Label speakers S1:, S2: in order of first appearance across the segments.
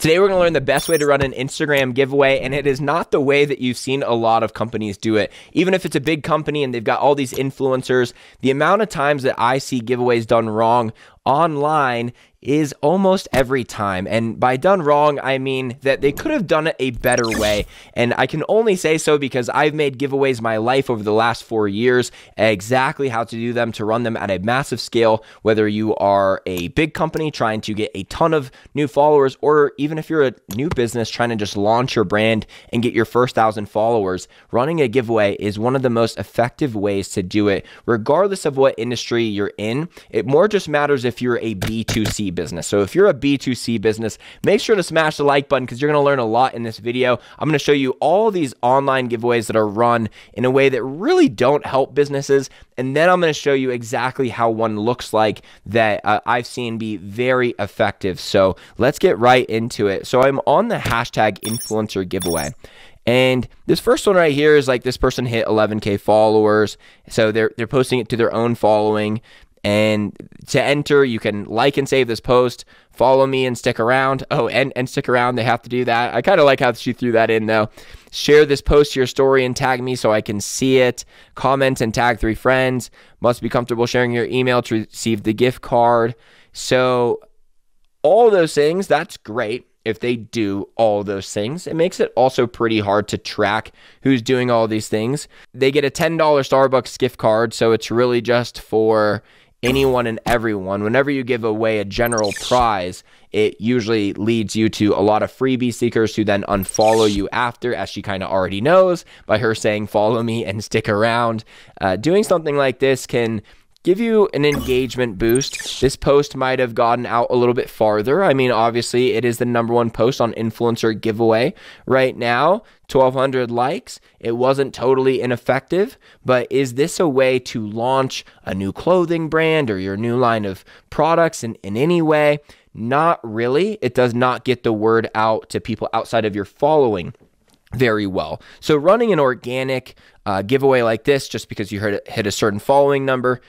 S1: Today, we're going to learn the best way to run an Instagram giveaway, and it is not the way that you've seen a lot of companies do it. Even if it's a big company and they've got all these influencers, the amount of times that I see giveaways done wrong online is almost every time. And by done wrong, I mean that they could have done it a better way. And I can only say so because I've made giveaways my life over the last 4 years, exactly how to do them, to run them at a massive scale, whether you are a big company trying to get a ton of new followers, or even if you're a new business trying to just launch your brand and get your first 1,000 followers. Running a giveaway is one of the most effective ways to do it, regardless of what industry you're in. It more just matters if you're a B2C business. So if you're a B2C business, make sure to smash the like button because you're going to learn a lot in this video. I'm going to show you all these online giveaways that are run in a way that really don't help businesses. And then I'm going to show you exactly how one looks like that I've seen be very effective. So let's get right into it. So I'm on the hashtag influencer giveaway. And this first one right here is like this person hit 11K followers. So they're posting it to their own following. And to enter, you can like and save this post, follow me and stick around. Oh, and stick around, they have to do that. I kind of like how she threw that in though. Share this post to your story and tag me so I can see it. Comment and tag 3 friends. Must be comfortable sharing your email to receive the gift card. So all those things, that's great. If they do all those things, it makes it also pretty hard to track who's doing all these things. They get a $10 Starbucks gift card, so it's really just for anyone and everyone. Whenever you give away a general prize, it usually leads you to a lot of freebie seekers who then unfollow you after, as she kind of already knows by her saying follow me and stick around. Doing something like this can give you an engagement boost. This post might have gotten out a little bit farther. I mean, obviously, it is the #1 post on influencer giveaway right now. 1,200 likes. It wasn't totally ineffective, but is this a way to launch a new clothing brand or your new line of products in any way? Not really. It does not get the word out to people outside of your following very well. So running an organic giveaway like this, just because you hit a certain following number,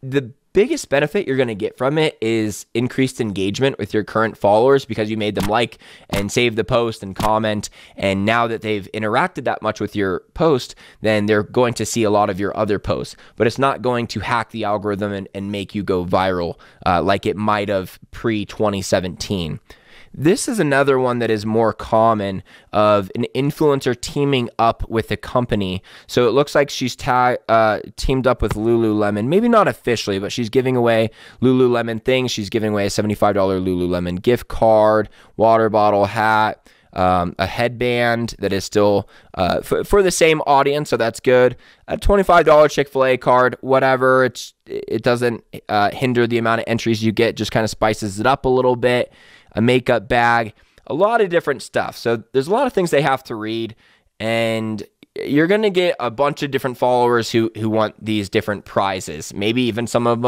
S1: the biggest benefit you're going to get from it is increased engagement with your current followers because you made them like and save the post and comment. And now that they've interacted that much with your post, then they're going to see a lot of your other posts. But it's not going to hack the algorithm and make you go viral like it might have pre-2017. This is another one that is more common of an influencer teaming up with a company. So it looks like she's teamed up with Lululemon. Maybe not officially, but she's giving away Lululemon things. She's giving away a $75 Lululemon gift card, water bottle, hat, a headband that is still for the same audience, so that's good. A $25 Chick-fil-A card, whatever. It doesn't hinder the amount of entries you get, just kind of spices it up a little bit. A makeup bag, a lot of different stuff. So there's a lot of things they have to read, and you're going to get a bunch of different followers who want these different prizes. Maybe even some of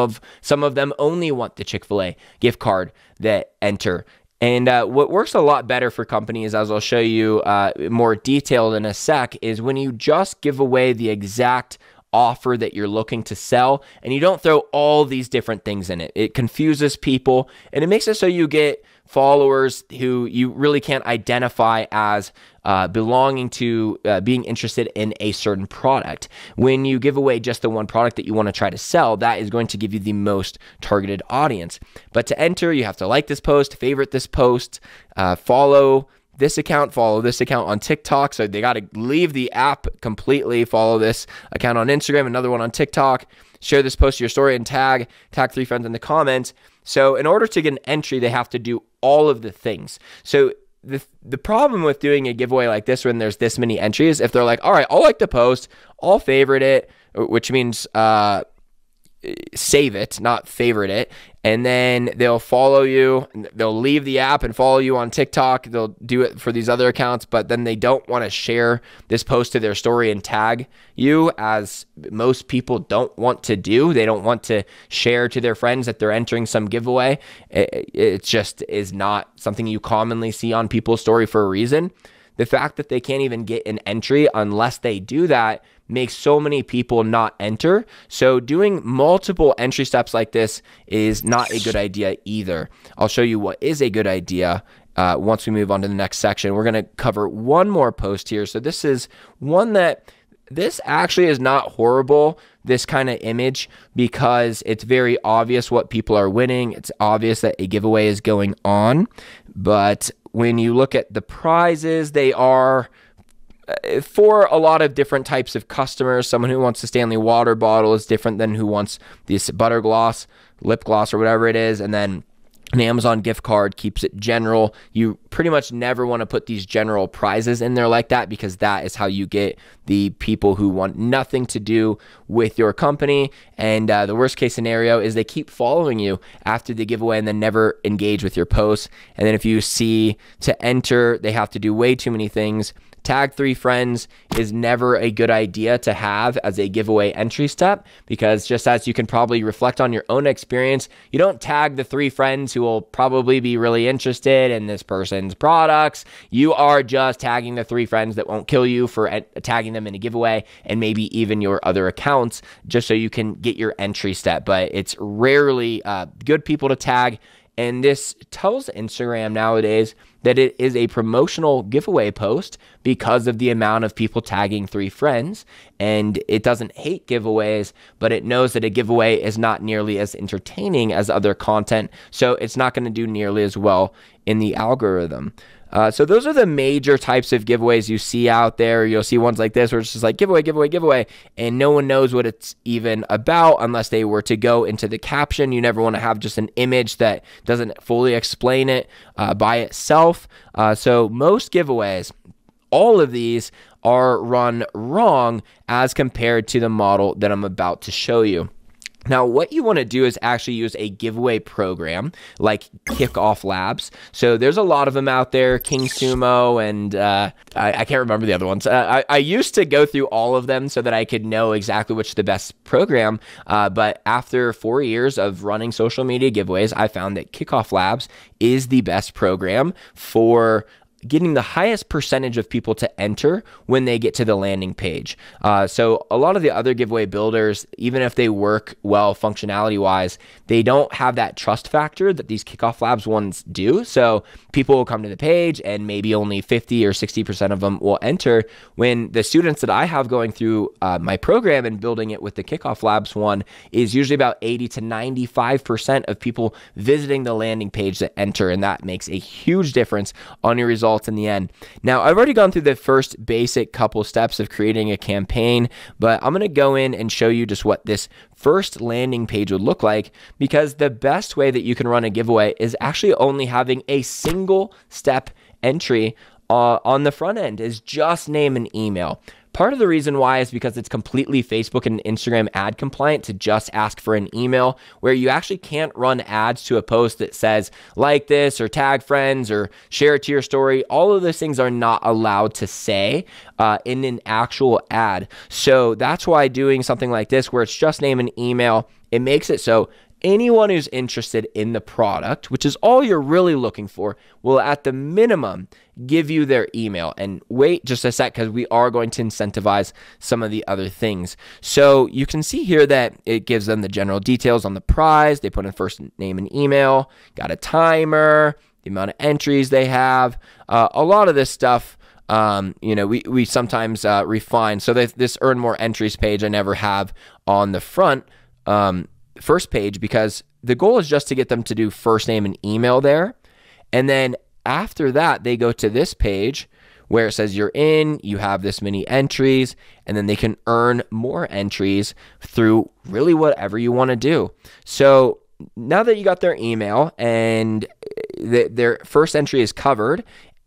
S1: them only want the Chick-fil-A gift card that enter. And what works a lot better for companies, as I'll show you more detailed in a sec, is when you just give away the exact offer that you're looking to sell and you don't throw all these different things in it. It confuses people and it makes it so you get followers who you really can't identify as belonging to being interested in a certain product. When you give away just the one product that you want to try to sell, that is going to give you the most targeted audience. But to enter, you have to like this post, favorite this post, follow this account, follow this account on TikTok. So they got to leave the app completely, follow this account on Instagram, another one on TikTok, share this post to your story and tag 3 friends in the comments. So in order to get an entry, they have to do all of the things. So the problem with doing a giveaway like this when there's this many entries, if they're like, all right, I'll like the post, I'll favorite it, which means save it, not favorite it, and then they'll follow you. They'll leave the app and follow you on TikTok. They'll do it for these other accounts, but then they don't want to share this post to their story and tag you, as most people don't want to do. They don't want to share to their friends that they're entering some giveaway. It just is not something you commonly see on people's story for a reason. The fact that they can't even get an entry unless they do that makes so many people not enter. So doing multiple entry steps like this is not a good idea either. I'll show you what is a good idea once we move on to the next section. We're going to cover one more post here. So this is one that this actually is not horrible, this kind of image, because it's very obvious what people are winning. It's obvious that a giveaway is going on. But when you look at the prizes, they are for a lot of different types of customers. Someone who wants the Stanley water bottle is different than who wants this butter gloss, lip gloss, or whatever it is. And then an Amazon gift card keeps it general. You pretty much never want to put these general prizes in there like that, because that is how you get the people who want nothing to do with your company. And the worst case scenario is they keep following you after the giveaway and then never engage with your posts. And then if you see to enter, they have to do way too many things. Tag 3 friends is never a good idea to have as a giveaway entry step, because just as you can probably reflect on your own experience, you don't tag the 3 friends who will probably be really interested in this person's products. You are just tagging the 3 friends that won't kill you for tagging them in a giveaway, and maybe even your other accounts, just so you can get your entry step. But it's rarely good people to tag. And this tells Instagram nowadays that it is a promotional giveaway post because of the amount of people tagging 3 friends. And it doesn't hate giveaways, but it knows that a giveaway is not nearly as entertaining as other content. So it's not going to do nearly as well in the algorithm. So those are the major types of giveaways you see out there. You'll see ones like this where it's just like giveaway, giveaway, giveaway, and no one knows what it's even about unless they were to go into the caption. You never want to have just an image that doesn't fully explain it by itself. So most giveaways, all of these are run wrong as compared to the model that I'm about to show you. Now, what you want to do is actually use a giveaway program like Kickoff Labs. So there's a lot of them out there, King Sumo, and I can't remember the other ones. I used to go through all of them so that I could know exactly which is the best program. But after 4 years of running social media giveaways, I found that Kickoff Labs is the best program for getting the highest percentage of people to enter when they get to the landing page. So a lot of the other giveaway builders, even if they work well functionality wise, they don't have that trust factor that these Kickoff Labs ones do. So people will come to the page and maybe only 50 or 60% of them will enter, when the students that I have going through my program and building it with the Kickoff Labs one is usually about 80 to 95% of people visiting the landing page that enter. And that makes a huge difference on your results in the end. Now, I've already gone through the first basic couple steps of creating a campaign, but I'm going to go in and show you just what this first landing page would look like, because the best way that you can run a giveaway is actually only having a single step entry on the front end, is just name and email. Part of the reason why is because it's completely Facebook and Instagram ad compliant to just ask for an email, where you actually can't run ads to a post that says like this or tag friends or share it to your story. All of those things are not allowed to say in an actual ad. So that's why doing something like this, where it's just name and email, it makes it so anyone who's interested in the product, which is all you're really looking for, will at the minimum give you their email. And wait just a sec, because we are going to incentivize some of the other things. So you can see here that it gives them the general details on the prize. They put in first name and email, got a timer, the amount of entries they have, a lot of this stuff. We sometimes refine. So this earn more entries page I never have on the front first page, because the goal is just to get them to do first name and email there. And then after that, they go to this page where it says you're in, you have this many entries, and then they can earn more entries through really whatever you want to do. So now that you got their email and their first entry is covered,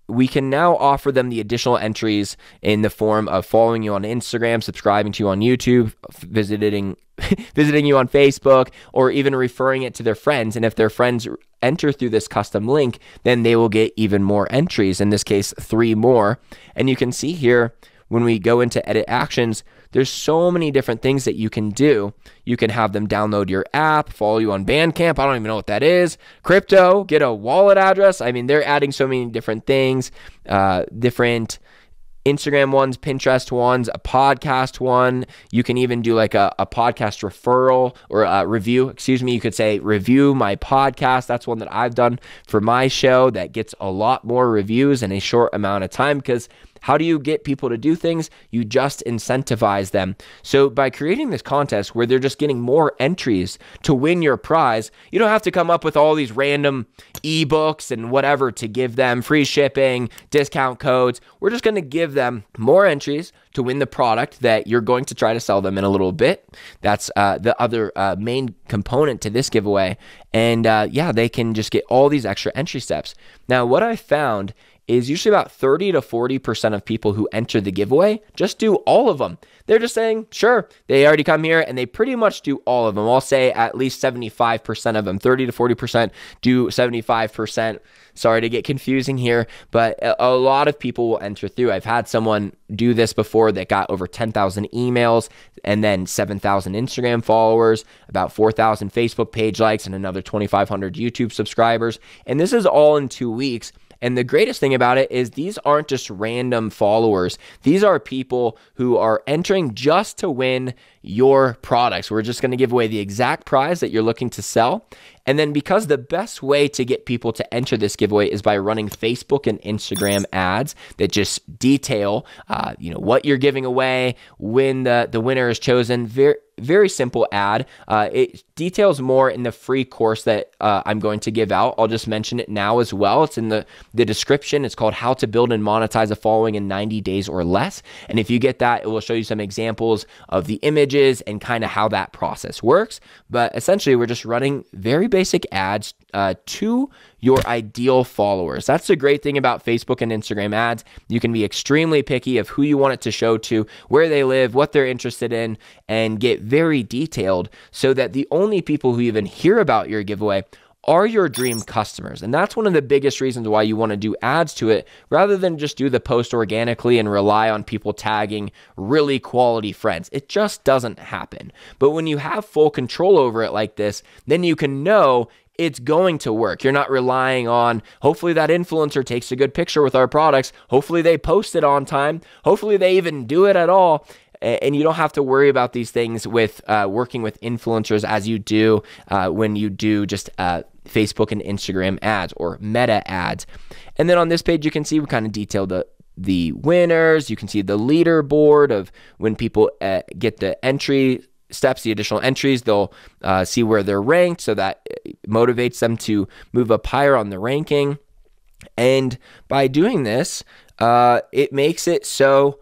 S1: we can now offer them the additional entries in the form of following you on Instagram, subscribing to you on YouTube, visiting you on Facebook, or even referring it to their friends. And if their friends enter through this custom link, then they will get even more entries, in this case 3 more. And you can see here, when we go into edit actions, there's so many different things that you can do. You can have them download your app, follow you on Bandcamp. I don't even know what that is. Crypto, get a wallet address. I mean, they're adding so many different things, different Instagram ones, Pinterest ones, a podcast one. You can even do like a podcast referral or a review. Excuse me. You could say review my podcast. That's one that I've done for my show that gets a lot more reviews in a short amount of time, because how do you get people to do things? You just incentivize them. So by creating this contest where they're just getting more entries to win your prize, you don't have to come up with all these random ebooks and whatever to give them free shipping, discount codes. We're just going to give them more entries to win the product that you're going to try to sell them in a little bit. That's the other main component to this giveaway. And yeah, they can just get all these extra entry steps. Now, what I found is usually about 30 to 40% of people who enter the giveaway just do all of them. They're just saying, sure, they already come here and they pretty much do all of them. I'll say at least 75% of them, 30 to 40% do 75%. Sorry to get confusing here, but a lot of people will enter through. I've had someone do this before that got over 10,000 emails and then 7,000 Instagram followers, about 4,000 Facebook page likes, and another 2,500 YouTube subscribers. And this is all in 2 weeks. And the greatest thing about it is these aren't just random followers. These are people who are entering just to win your products. We're just going to give away the exact prize that you're looking to sell. And then because the best way to get people to enter this giveaway is by running Facebook and Instagram ads that just detail, what you're giving away, when the winner is chosen. Very simple ad. It details more in the free course that I'm going to give out. I'll just mention it now as well. It's in the description. It's called How to Build and Monetize a Following in 90 Days or Less. And if you get that, it will show you some examples of the images and kind of how that process works. But essentially, we're just running very basic ads to your ideal followers. That's the great thing about Facebook and Instagram ads. You can be extremely picky of who you want it to show to, where they live, what they're interested in, and get very detailed so that the only people who even hear about your giveaway are your dream customers. And that's one of the biggest reasons why you want to do ads to it rather than just do the post organically and rely on people tagging really quality friends. It just doesn't happen. But when you have full control over it like this, then you can know it's going to work. You're not relying on, hopefully that influencer takes a good picture with our products. Hopefully they post it on time. Hopefully they even do it at all. And you don't have to worry about these things with working with influencers as you do when you do just Facebook and Instagram ads or meta ads. And then on this page, you can see we kind of detailed the winners. You can see the leaderboard of when people get the entry steps, the additional entries. They'll see where they're ranked, so that motivates them to move up higher on the ranking. And by doing this, it makes it so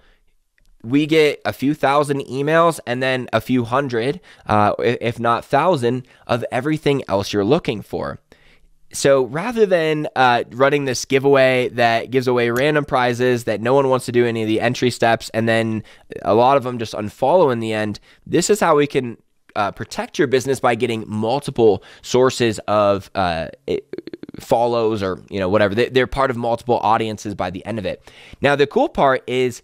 S1: we get a few thousand emails and then a few hundred, if not thousand, of everything else you're looking for. So rather than running this giveaway that gives away random prizes that no one wants to do any of the entry steps, and then a lot of them just unfollow in the end, this is how we can protect your business by getting multiple sources of follows or whatever. They're part of multiple audiences by the end of it. Now, the cool part is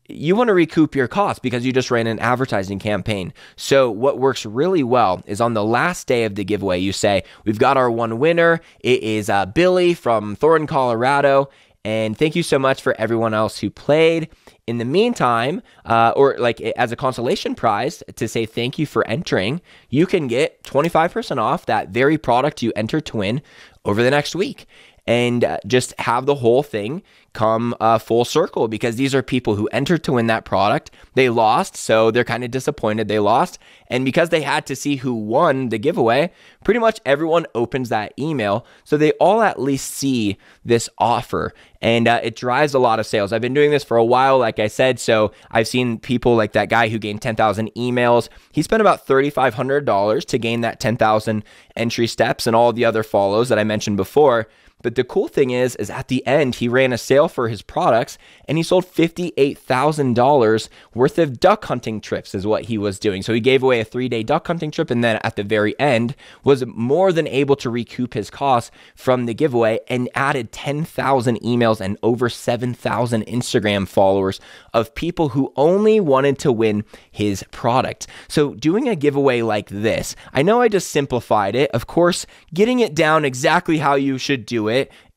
S1: you want to recoup your costs because you just ran an advertising campaign. So what works really well is on the last day of the giveaway, you say, we've got our one winner. It is Billy from Thornton, Colorado. And thank you so much for everyone else who played. In the meantime, or like as a consolation prize to say thank you for entering, you can get 25% off that very product you entered to win over the next week. And just have the whole thing come full circle, because these are people who entered to win that product. They lost, so they're kind of disappointed they lost. And because they had to see who won the giveaway, pretty much everyone opens that email, so they all at least see this offer. And it drives a lot of sales. I've been doing this for a while, like I said, so I've seen people like that guy who gained 10,000 emails. He spent about $3,500 to gain that 10,000 entry steps and all the other follows that I mentioned before. But the cool thing is at the end, he ran a sale for his products and he sold $58,000 worth of duck hunting trips is what he was doing. So he gave away a 3-day duck hunting trip, and then at the very end was more than able to recoup his costs from the giveaway and added 10,000 emails and over 7,000 Instagram followers of people who only wanted to win his product. So doing a giveaway like this, I know I just simplified it. Of course, getting it down exactly how you should do it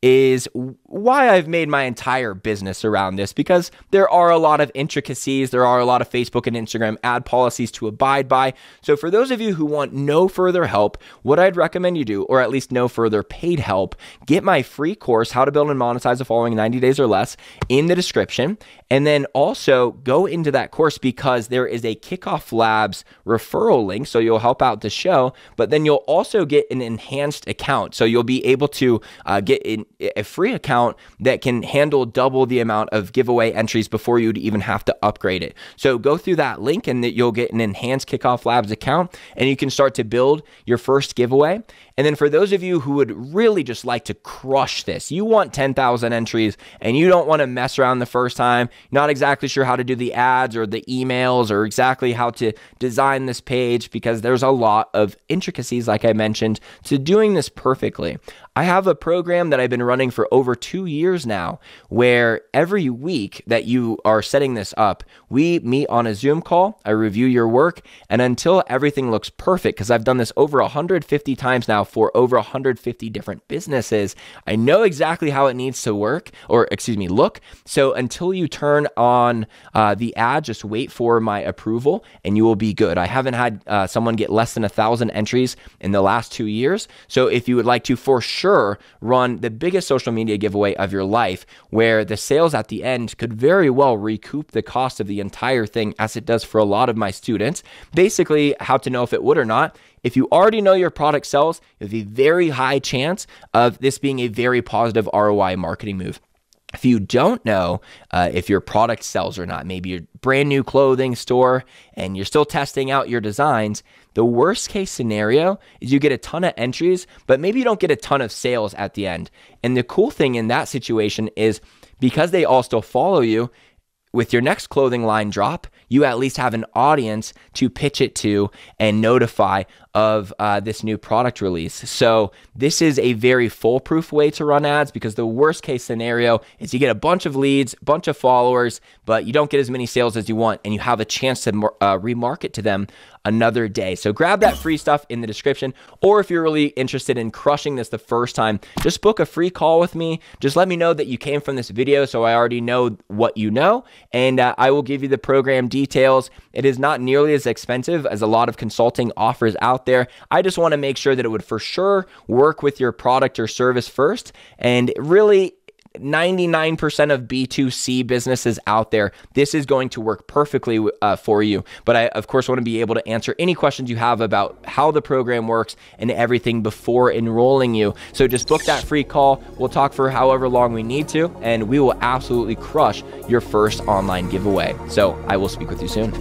S1: is why I've made my entire business around this, because there are a lot of intricacies. There are a lot of Facebook and Instagram ad policies to abide by. So for those of you who want no further help, what I'd recommend you do, or at least no further paid help, get my free course, How to Build and Monetize the Following in 90 Days or Less, in the description. And then also go into that course, because there is a Kickoff Labs referral link. So you'll help out the show, but then you'll also get an enhanced account. So you'll be able to get a free account that can handle double the amount of giveaway entries before you'd even have to upgrade it. So go through that link and you'll get an enhanced Kickoff Labs account, and you can start to build your first giveaway. And then for those of you who would really just like to crush this, you want 10,000 entries and you don't want to mess around the first time, not exactly sure how to do the ads or the emails or exactly how to design this page, because there's a lot of intricacies, like I mentioned, to doing this perfectly. I have a program that I've been running for over 2 years now, where every week that you are setting this up, we meet on a Zoom call, I review your work, and until everything looks perfect, because I've done this over 150 times now for over 150 different businesses, I know exactly how it needs to work, or excuse me, look. So until you turn on the ad, just wait for my approval and you will be good. I haven't had someone get less than 1,000 entries in the last 2 years. So if you would like to for sure run the biggest social media giveaway of your life, where the sales at the end could very well recoup the cost of the entire thing, as it does for a lot of my students, basically how to know if it would or not. If you already know your product sells, you have a very high chance of this being a very positive ROI marketing move. If you don't know if your product sells or not, maybe you're a brand new clothing store and you're still testing out your designs, the worst case scenario is you get a ton of entries, but maybe you don't get a ton of sales at the end. And the cool thing in that situation is, because they all still follow you, with your next clothing line drop, you at least have an audience to pitch it to and notify of this new product release. So this is a very foolproof way to run ads, because the worst case scenario is you get a bunch of leads, bunch of followers, but you don't get as many sales as you want, and you have a chance to remarket to them another day. So grab that free stuff in the description, or if you're really interested in crushing this the first time, just book a free call with me. Just let me know that you came from this video, so I already know what you know, and I will give you the program details. It is not nearly as expensive as a lot of consulting offers out there. I just want to make sure that it would for sure work with your product or service first, and really 99% of B2C businesses out there, this is going to work perfectly for you. But I, of course, want to be able to answer any questions you have about how the program works and everything before enrolling you. So just book that free call. We'll talk for however long we need to, and we will absolutely crush your first online giveaway. So I will speak with you soon.